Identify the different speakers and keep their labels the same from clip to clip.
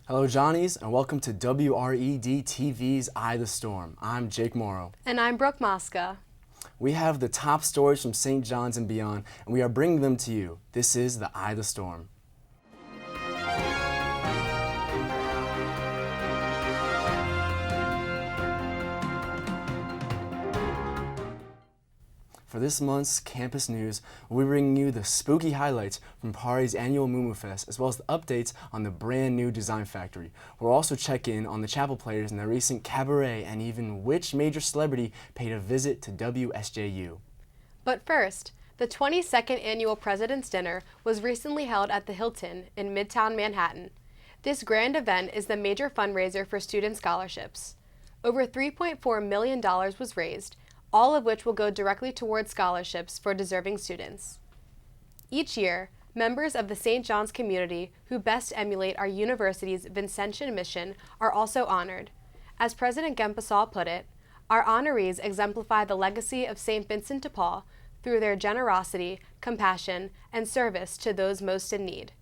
Speaker 1: Hello, Johnnies, and welcome to WRED-TV's Eye the Storm. I'm Jake Morrow.
Speaker 2: And I'm Brooke Mosca.
Speaker 1: We have the top stories from St. John's and beyond, and we are bringing them to you. This is the Eye the Storm. For this month's campus news, we'll be bringing you the spooky highlights from Pari's annual MooMoo Fest, as well as the updates on the brand new Design Factory. We'll also check in on the chapel players in their recent cabaret and even which major celebrity paid a visit to WSJU.
Speaker 2: But first, the 22nd Annual President's Dinner was recently held at the Hilton in Midtown Manhattan. This grand event is the major fundraiser for student scholarships. Over $3.4 million was raised, all of which will go directly towards scholarships for deserving students. Each year, members of the St. John's community who best emulate our university's Vincentian mission are also honored. As President Gempasal put it, our honorees exemplify the legacy of St. Vincent de Paul through their generosity, compassion, and service to those most in need.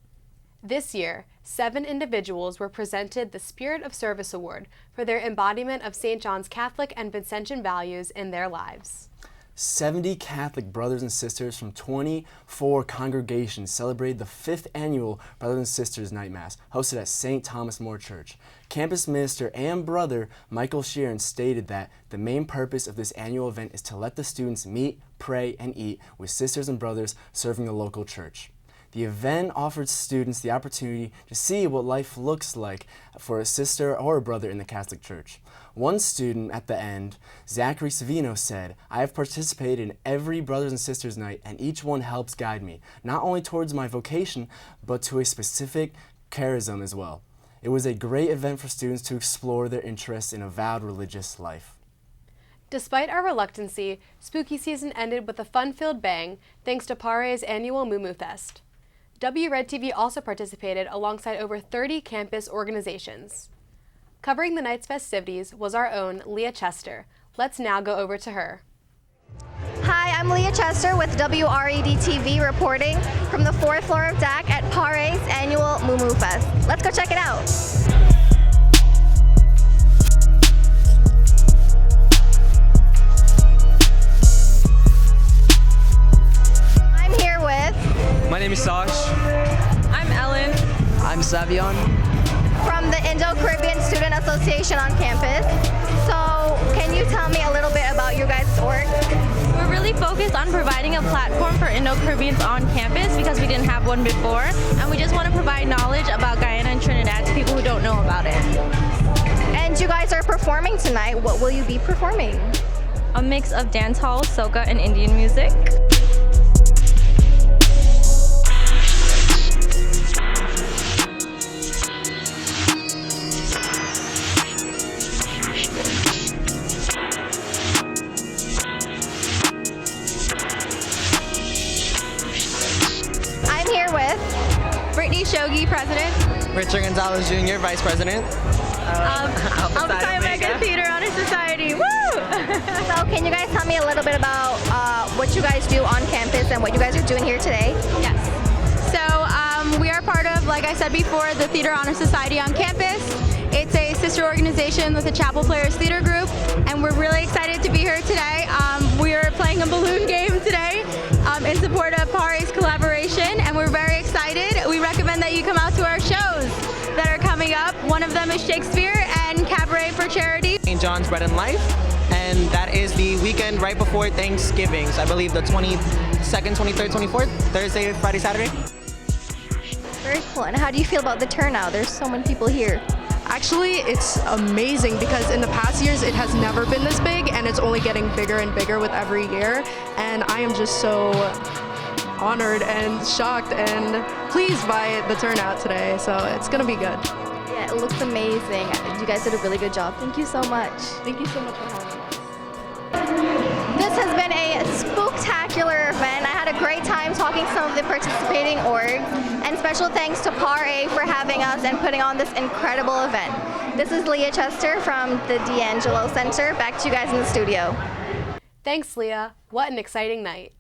Speaker 2: This year, 7 individuals were presented the Spirit of Service Award for their embodiment of St. John's Catholic and Vincentian values in their lives.
Speaker 1: 70 Catholic brothers and sisters from 24 congregations celebrated the 5th annual Brothers and Sisters Night Mass, hosted at St. Thomas More Church. Campus minister and brother Michael Sheeran stated that the main purpose of this annual event is to let the students meet, pray, and eat with sisters and brothers serving the local church. The event offered students the opportunity to see what life looks like for a sister or a brother in the Catholic Church. One student at the end, Zachary Savino, said, "I have participated in every Brothers and Sisters Night, and each one helps guide me, not only towards my vocation, but to a specific charism as well. It was a great event for students to explore their interests in a vowed religious life."
Speaker 2: Despite our reluctancy, spooky season ended with a fun-filled bang thanks to Pari's annual MooMoo Fest. WRED-TV also participated alongside over 30 campus organizations. Covering the night's festivities was our own Leah Chester. Let's now go over to her.
Speaker 3: Hi, I'm Leah Chester with WRED-TV reporting from the 4th floor of DAC at Pari's annual MooMoo Fest. Let's go check it out. I'm here with...
Speaker 4: My name is Sash.
Speaker 5: I'm Ellen.
Speaker 4: I'm Savion.
Speaker 3: From the Indo-Caribbean Student Association on campus. So, can you tell me a little bit about your guys' work?
Speaker 5: We're really focused on providing a platform for Indo-Caribbeans on campus because we didn't have one before, and we just want to provide knowledge about Guyana and Trinidad to people who don't know about it.
Speaker 3: And you guys are performing tonight. What will you be performing?
Speaker 5: A mix of dancehall, soca, and Indian music.
Speaker 3: Shogi, President.
Speaker 4: Richard Gonzalez Jr., Vice President.
Speaker 5: Alpha Mega Theater Honor Society. Woo!
Speaker 3: So can you guys tell me a little bit about what you guys do on campus and what you guys are doing here today?
Speaker 6: Yes. So we are part of, like I said before, the Theater Honor Society on campus. It's a sister organization with the Chapel Players Theater Group, and we're really excited to be here today. We are playing a balloon game today in support of Pari's collaboration, and we're very excited. We recommend that you come out to our shows that are coming up. One of them is Shakespeare and Cabaret for Charity.
Speaker 4: St. John's Bread and Life, and that is the weekend right before Thanksgiving. So I believe the 22nd, 23rd, 24th, Thursday, Friday, Saturday.
Speaker 3: Very cool. And how do you feel about the turnout? There's so many people here.
Speaker 7: Actually, it's amazing because in the past years it has never been this big, and it's only getting bigger and bigger with every year. And I am just so honored and shocked and pleased by the turnout today. So it's gonna be good.
Speaker 3: Yeah, it looks amazing. You guys did a really good job. Thank you so much.
Speaker 7: Thank you so much for having us.
Speaker 3: This has been a spooktacular event. I had a great time talking to some of the participating orgs, and special thanks to PARA for having us and putting on this incredible event. This is Leah Chester from the D'Angelo Center. Back to you guys in the studio.
Speaker 2: Thanks, Leah. What an exciting night.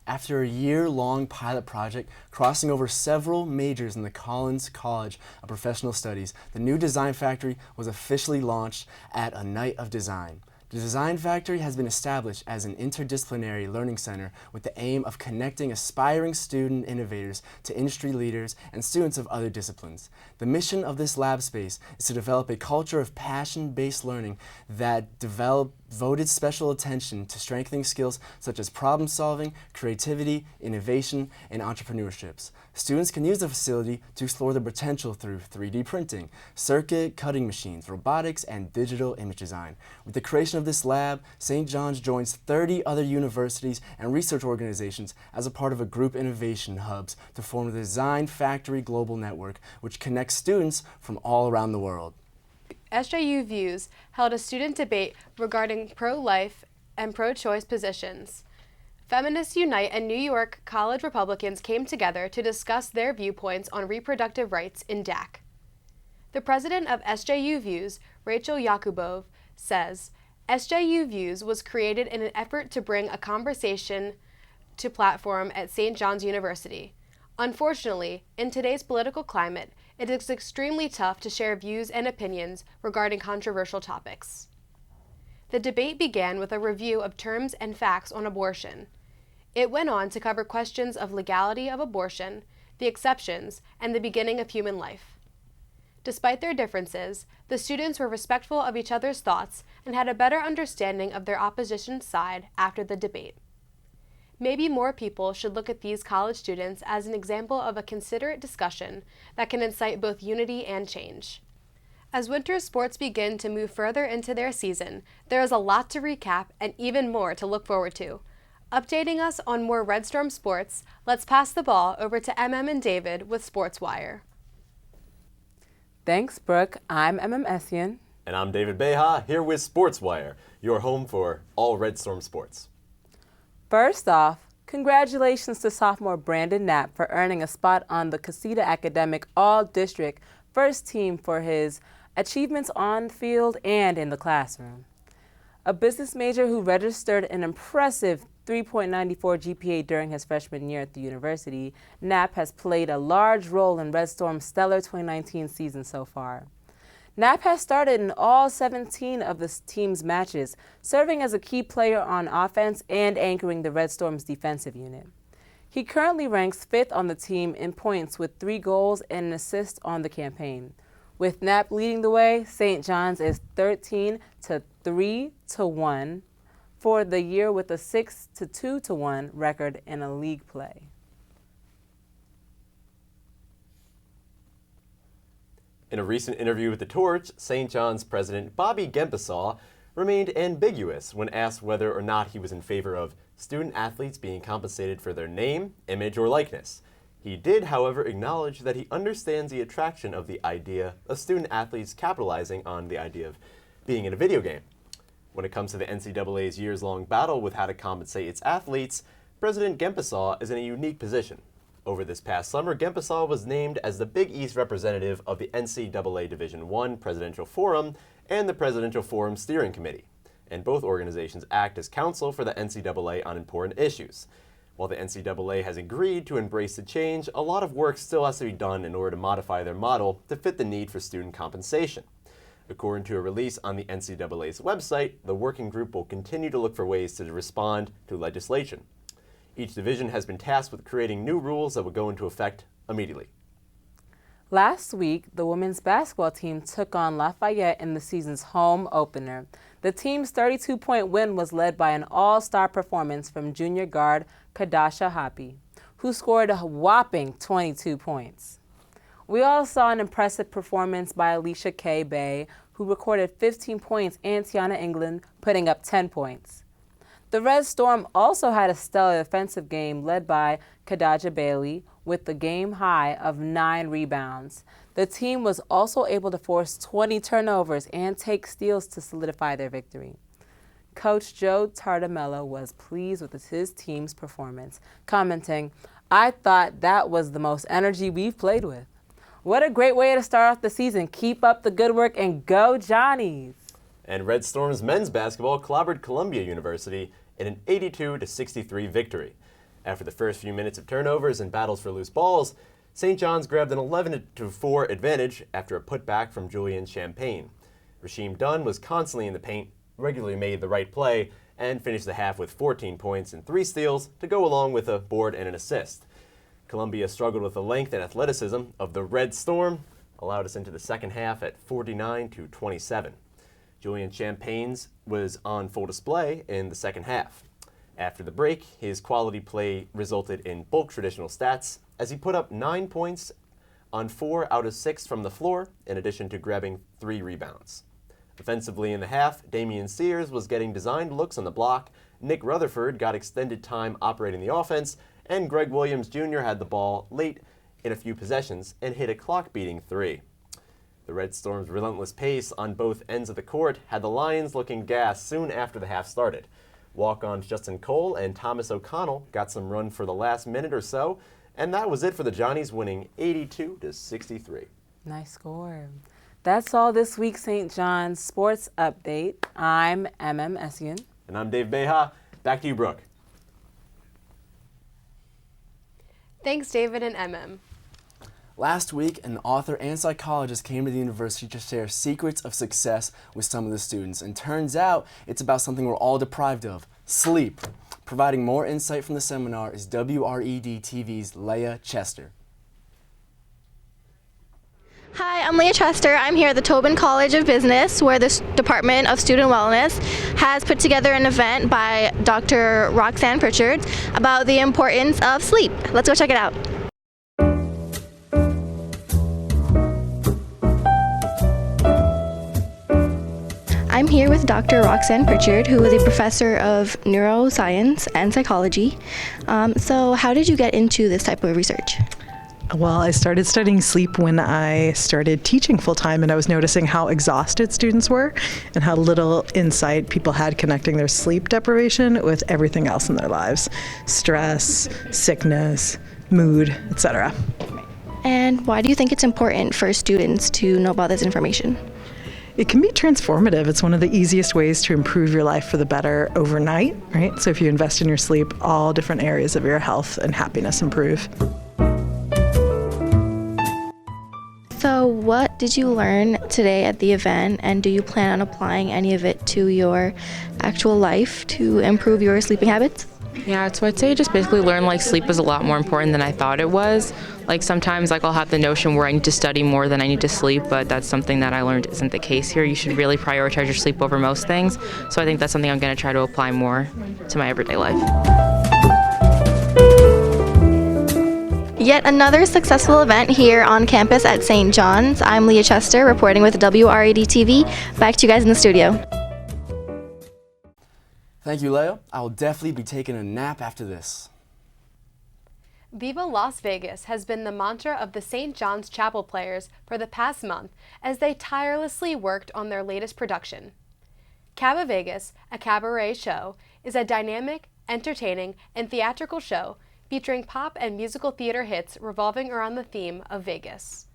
Speaker 1: After a year-long pilot project crossing over several majors in the Collins College of Professional Studies, the new Design Factory was officially launched at a Night of Design. The Design Factory has been established as an interdisciplinary learning center with the aim of connecting aspiring student innovators to industry leaders and students of other disciplines. The mission of this lab space is to develop a culture of passion-based learning that devoted special attention to strengthening skills such as problem solving, creativity, innovation, and entrepreneurships. Students can use the facility to explore their potential through 3D printing, circuit cutting machines, robotics, and digital image design. With the creation of this lab, St. John's joins 30 other universities and research organizations as a part of a group innovation hubs to form the Design Factory Global Network, which connects students from all around the world.
Speaker 2: SJU Views held a student debate regarding pro-life and pro-choice positions. Feminists Unite and New York College Republicans came together to discuss their viewpoints on reproductive rights in DAC. The president of SJU Views, Rachel Yakubov, says, SJU Views was created in an effort to bring a conversation to platform at St. John's University. Unfortunately, in today's political climate, it is extremely tough to share views and opinions regarding controversial topics. The debate began with a review of terms and facts on abortion. It went on to cover questions of legality of abortion, the exceptions, and the beginning of human life. Despite their differences, the students were respectful of each other's thoughts and had a better understanding of their opposition side after the debate. Maybe more people should look at these college students as an example of a considerate discussion that can incite both unity and change. As winter sports begin to move further into their season, there is a lot to recap and even more to look forward to. Updating us on more Red Storm sports, let's pass the ball over to and David with Sports Wire.
Speaker 8: Thanks, Brooke. I'm Essian.
Speaker 9: And I'm David Beha, here with Sports Wire, your home for all Red Storm sports.
Speaker 8: First off, congratulations to sophomore Brandon Knapp for earning a spot on the Casita Academic All-District First Team for his achievements on field and in the classroom. A business major who registered an impressive 3.94 GPA during his freshman year at the university, Knapp has played a large role in Red Storm's stellar 2019 season so far. Knapp has started in all 17 of the team's matches, serving as a key player on offense and anchoring the Red Storm's defensive unit. He currently ranks 5th on the team in points with 3 goals and an assist on the campaign. With Knapp leading the way, St. John's is 13-3-1 for the year with a 6-2-1 record in a league play.
Speaker 9: In a recent interview with The Torch, St. John's president Bobby Gempesaw remained ambiguous when asked whether or not he was in favor of student athletes being compensated for their name, image, or likeness. He did, however, acknowledge that he understands the attraction of the idea of student athletes capitalizing on the idea of being in a video game. When it comes to the NCAA's years-long battle with how to compensate its athletes, President Gempesaw is in a unique position. Over this past summer, Gempesaw was named as the Big East representative of the NCAA Division I Presidential Forum and the Presidential Forum Steering Committee, and both organizations act as counsel for the NCAA on important issues. While the NCAA has agreed to embrace the change, a lot of work still has to be done in order to modify their model to fit the need for student compensation. According to a release on the NCAA's website, the working group will continue to look for ways to respond to legislation. Each division has been tasked with creating new rules that will go into effect immediately.
Speaker 8: Last week, the women's basketball team took on Lafayette in the season's home opener. The team's 32-point win was led by an all-star performance from junior guard Kadasha Hoppy, who scored a whopping 22 points. We all saw an impressive performance by Alicia K. Bay, who recorded 15 points, and Tiana England putting up 10 points. The Red Storm also had a stellar offensive game led by Kadaja Bailey with the game high of 9 rebounds. The team was also able to force 20 turnovers and take steals to solidify their victory. Coach Joe Tartamello was pleased with his team's performance, commenting, "I thought that was the most energy we've played with. What a great way to start off the season. Keep up the good work and go Johnnies."
Speaker 9: And Red Storm's men's basketball clobbered Columbia University in an 82-63 victory. After the first few minutes of turnovers and battles for loose balls, St. John's grabbed an 11-4 advantage after a putback from Julian Champagne. Rasheem Dunn was constantly in the paint, regularly made the right play, and finished the half with 14 points and 3 steals to go along with a board and an assist. Columbia struggled with the length and athleticism of the Red Storm, allowed us into the second half at 49-27. Julian Champagne's was on full display in the second half. After the break, his quality play resulted in bulk traditional stats as he put up 9 points on 4 out of 6 from the floor, in addition to grabbing 3 rebounds. Offensively in the half, Damian Sears was getting designed looks on the block, Nick Rutherford got extended time operating the offense, and Greg Williams Jr. had the ball late in a few possessions and hit a clock-beating 3. The Red Storm's relentless pace on both ends of the court had the Lions looking gassed soon after the half started. Walk-ons Justin Cole and Thomas O'Connell got some run for the last minute or so, and that was it for the Johnnies, winning 82-63.
Speaker 8: Nice score. That's all this week's St. John's Sports Update. I'm MM Essian.
Speaker 9: And I'm Dave Beha. Back to you, Brooke.
Speaker 2: Thanks, David and MM.
Speaker 1: Last week, an author and psychologist came to the university to share secrets of success with some of the students. And turns out it's about something we're all deprived of, sleep. Providing more insight from the seminar is WRED-TV's Leah Chester.
Speaker 3: Hi, I'm Leah Chester. I'm here at the Tobin College of Business, where the Department of Student Wellness has put together an event by Dr. Roxanne Pritchard about the importance of sleep. Let's go check it out. I'm here with Dr. Roxanne Pritchard, who is a professor of neuroscience and psychology. So how did you get into this type of research?
Speaker 10: Well, I started studying sleep when I started teaching full-time, and I was noticing how exhausted students were and how little insight people had connecting their sleep deprivation with everything else in their lives: stress, sickness, mood, etc.
Speaker 3: And why do you think it's important for students to know about this information?
Speaker 10: It can be transformative. It's one of the easiest ways to improve your life for the better overnight, right? So if you invest in your sleep, all different areas of your health and happiness improve.
Speaker 3: So what did you learn today at the event, and do you plan on applying any of it to your actual life to improve your sleeping habits?
Speaker 11: Yeah, so I'd say just basically learn sleep is a lot more important than I thought it was. Sometimes I'll have the notion where I need to study more than I need to sleep, but that's something that I learned isn't the case here. You should really prioritize your sleep over most things. So I think that's something I'm going to try to apply more to my everyday life.
Speaker 3: Yet another successful event here on campus at St. John's. I'm Leah Chester reporting with WRED-TV. Back to you guys in the studio.
Speaker 1: Thank you, Leah. I will definitely be taking a nap after this.
Speaker 2: Viva Las Vegas has been the mantra of the St. John's Chapel players for the past month as they tirelessly worked on their latest production. Caba Vegas, a cabaret show, is a dynamic, entertaining, and theatrical show featuring pop and musical theater hits revolving around the theme of Vegas.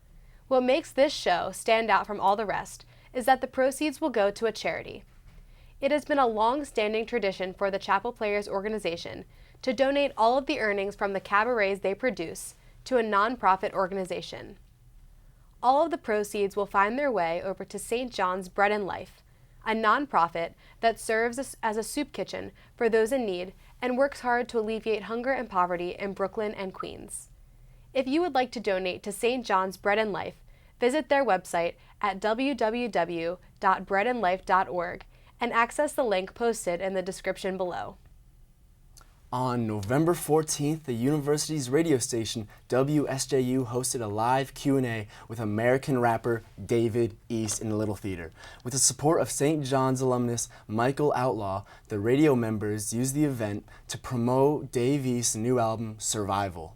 Speaker 2: What makes this show stand out from all the rest is that the proceeds will go to a charity. It has been a long-standing tradition for the Chapel Players organization to donate all of the earnings from the cabarets they produce to a nonprofit organization. All of the proceeds will find their way over to St. John's Bread and Life, a nonprofit that serves as a soup kitchen for those in need and works hard to alleviate hunger and poverty in Brooklyn and Queens. If you would like to donate to St. John's Bread and Life, visit their website at www.breadandlife.org and access the link posted in the description below.
Speaker 1: On November 14th, the university's radio station, WSJU, hosted a live Q&A with American rapper David East in the Little Theater. With the support of St. John's alumnus Michael Outlaw, the radio members used the event to promote Dave East's new album, Survival.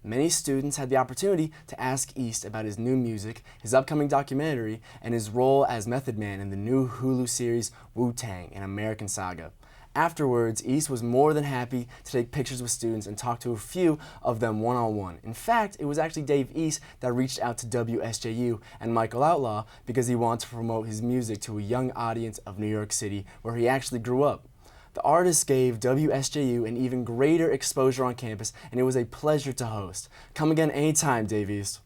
Speaker 1: Many students had the opportunity to ask East about his new music, his upcoming documentary, and his role as Method Man in the new Hulu series Wu-Tang: An American Saga. Afterwards, East was more than happy to take pictures with students and talk to a few of them one-on-one. In fact, it was actually Dave East that reached out to WSJU and Michael Outlaw because he wanted to promote his music to a young audience of New York City, where he actually grew up. The artists gave WSJU an even greater exposure on campus, and it was a pleasure to host. Come again anytime, Davies.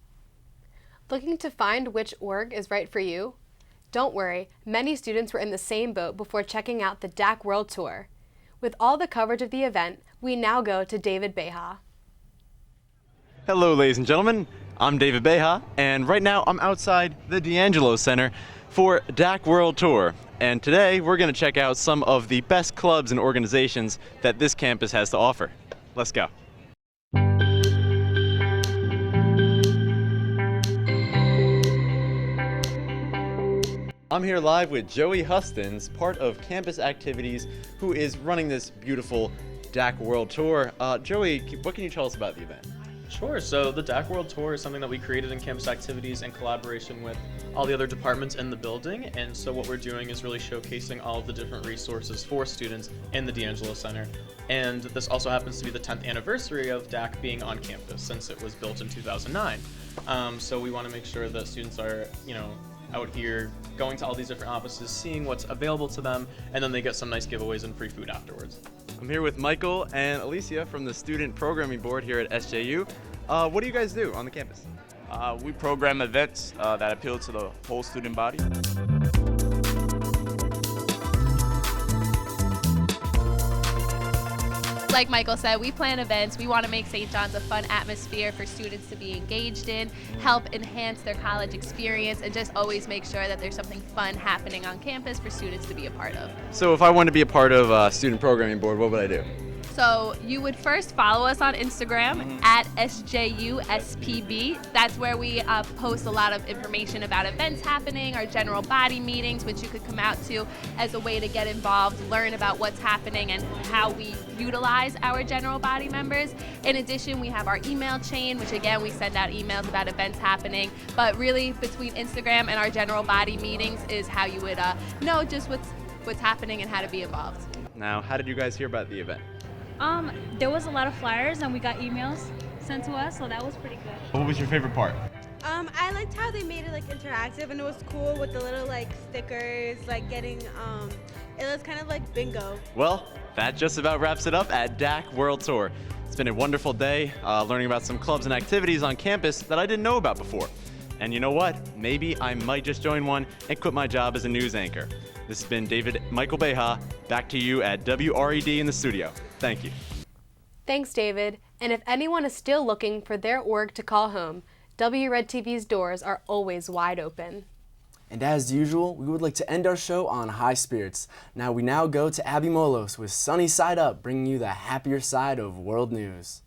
Speaker 2: Looking to find which org is right for you? Don't worry, many students were in the same boat before checking out the DAC World Tour. With all the coverage of the event, we now go to David Beha.
Speaker 12: Hello, ladies and gentlemen. I'm David Beha, and right now I'm outside the D'Angelo Center for DAC World Tour. And today we're going to check out some of the best clubs and organizations that this campus has to offer. Let's go. I'm here live with Joey Hustins, part of Campus Activities, who is running this beautiful DAC World Tour. Joey, what can you tell us about the event?
Speaker 13: Sure. So the DAC World Tour is something that we created in Campus Activities in collaboration with all the other departments in the building. And so what we're doing is really showcasing all of the different resources for students in the D'Angelo Center. And this also happens to be the 10th anniversary of DAC being on campus since it was built in 2009. So we want to make sure that students are, out here going to all these different offices, seeing what's available to them, and then they get some nice giveaways and free food afterwards.
Speaker 12: I'm here with Michael and Alicia from the Student Programming Board here at SJU. What do you guys do on the campus?
Speaker 14: We program events that appeal to the whole student body.
Speaker 15: Like Michael said, we plan events. We want to make St. John's a fun atmosphere for students to be engaged in, help enhance their college experience, and just always make sure that there's something fun happening on campus for students to be a part of.
Speaker 12: So if I wanted to be a part of Student Programming Board, what would I do?
Speaker 15: So you would first follow us on Instagram at SJUSPB. That's where we post a lot of information about events happening, our general body meetings, which you could come out to as a way to get involved, learn about what's happening and how we utilize our general body members. In addition, we have our email chain, which again, we send out emails about events happening. But really, between Instagram and our general body meetings is how you would know just what's happening and how to be involved.
Speaker 12: Now, how did you guys hear about the event?
Speaker 16: There was a lot of flyers and we got emails sent to us, so that was pretty good.
Speaker 12: What was your favorite part?
Speaker 17: I liked how they made it interactive, and it was cool with the little stickers, getting it was kind of like bingo.
Speaker 12: Well, that just about wraps it up at DAC World Tour. It's been a wonderful day learning about some clubs and activities on campus that I didn't know about before. And you know what? Maybe I might just join one and quit my job as a news anchor. This has been Michael Beha. Back to you at WRED in the studio. Thank you.
Speaker 2: Thanks, David. And if anyone is still looking for their org to call home, WRED-TV's doors are always wide open.
Speaker 1: And as usual, we would like to end our show on high spirits. We now go to Abby Molos with Sunny Side Up, bringing you the happier side of world news.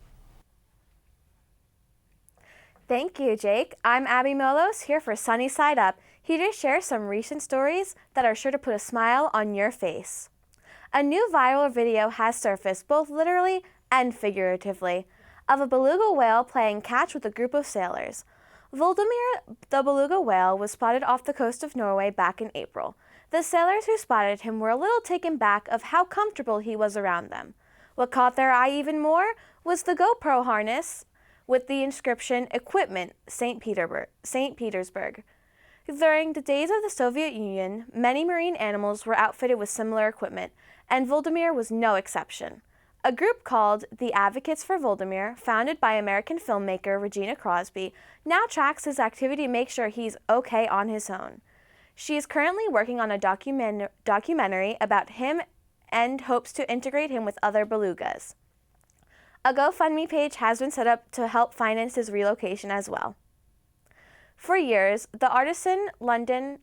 Speaker 18: Thank you, Jake. I'm Abby Molos, here for Sunny Side Up, here to share some recent stories that are sure to put a smile on your face. A new viral video has surfaced, both literally and figuratively, of a beluga whale playing catch with a group of sailors. Voldemir the beluga whale was spotted off the coast of Norway back in April. The sailors who spotted him were a little taken back of how comfortable he was around them. What caught their eye even more was the GoPro harness with the inscription, "Equipment, St. Petersburg." During the days of the Soviet Union, many marine animals were outfitted with similar equipment, and Voldemir was no exception. A group called the Advocates for Voldemir, founded by American filmmaker Regina Crosby, now tracks his activity to make sure he's okay on his own. She is currently working on a documentary about him and hopes to integrate him with other belugas. A GoFundMe page has been set up to help finance his relocation as well. For years, the arts in London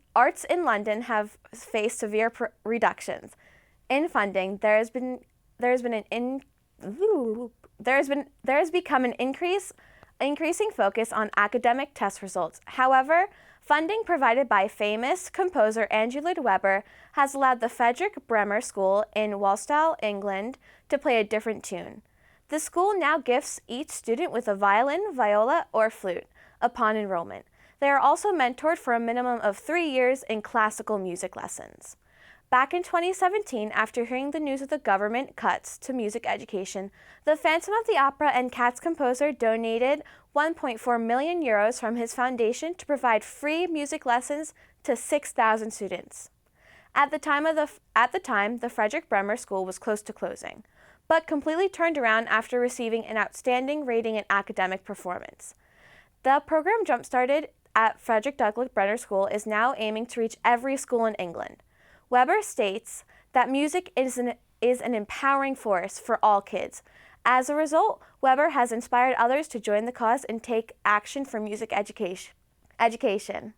Speaker 18: have faced severe reductions in funding. There has become an increasing focus on academic test results. However, funding provided by famous composer Andrew Lloyd Webber has allowed the Frederick Bremer School in Walsall, England, to play a different tune. The school now gifts each student with a violin, viola, or flute upon enrollment. They are also mentored for a minimum of 3 years in classical music lessons. Back in 2017, after hearing the news of the government cuts to music education, the Phantom of the Opera and Cats composer donated 1.4 million euros from his foundation to provide free music lessons to 6,000 students. At the time, the Frederick Bremer School was close to closing, but completely turned around after receiving an outstanding rating in academic performance. The program jump-started at Frederick Douglass Bremer School is now aiming to reach every school in England. Weber states that music is an empowering force for all kids. As a result, Weber has inspired others to join the cause and take action for music education.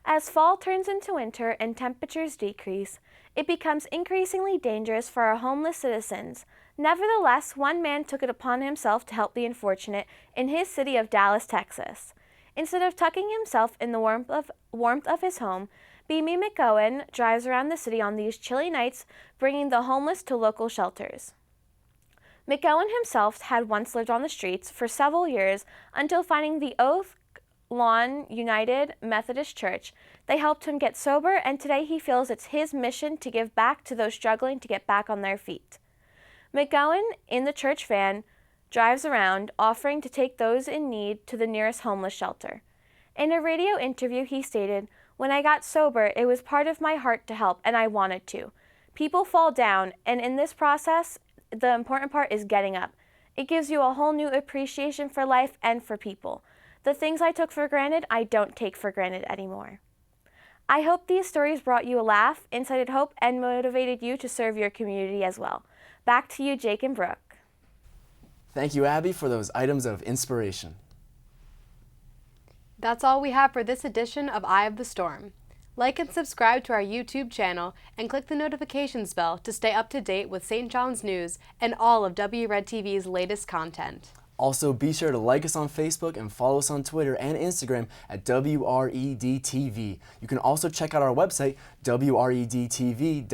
Speaker 18: As fall turns into winter and temperatures decrease, it becomes increasingly dangerous for our homeless citizens. Nevertheless, one man took it upon himself to help the unfortunate in his city of Dallas, Texas. Instead of tucking himself in the warmth of his home, Beamy McGowan drives around the city on these chilly nights, bringing the homeless to local shelters. McGowan himself had once lived on the streets for several years until finding the Oak Lawn United Methodist Church. They helped him get sober, and today he feels it's his mission to give back to those struggling to get back on their feet. McGowan, in the church van, drives around, offering to take those in need to the nearest homeless shelter. In a radio interview, he stated, "When I got sober, it was part of my heart to help, and I wanted to. People fall down, and in this process, the important part is getting up. It gives you a whole new appreciation for life and for people. The things I took for granted, I don't take for granted anymore." I hope these stories brought you a laugh, incited hope, and motivated you to serve your community as well. Back to you, Jake and Brooke.
Speaker 1: Thank you, Abby, for those items of inspiration.
Speaker 2: That's all we have for this edition of Eye of the Storm. Like and subscribe to our YouTube channel and click the notifications bell to stay up to date with St. John's news and all of WRED-TV's latest content.
Speaker 1: Also, be sure to like us on Facebook and follow us on Twitter and Instagram at WRED-TV. You can also check out our website, WRED-TV.com,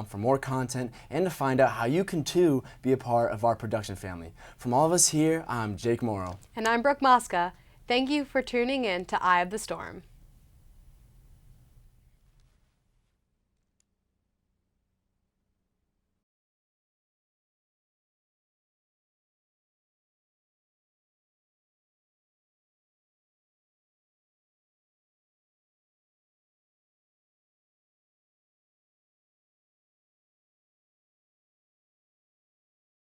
Speaker 1: for more content and to find out how you can too be a part of our production family. From all of us here, I'm Jake Morrow.
Speaker 2: And I'm Brooke Mosca. Thank you for tuning in to Eye of the Storm.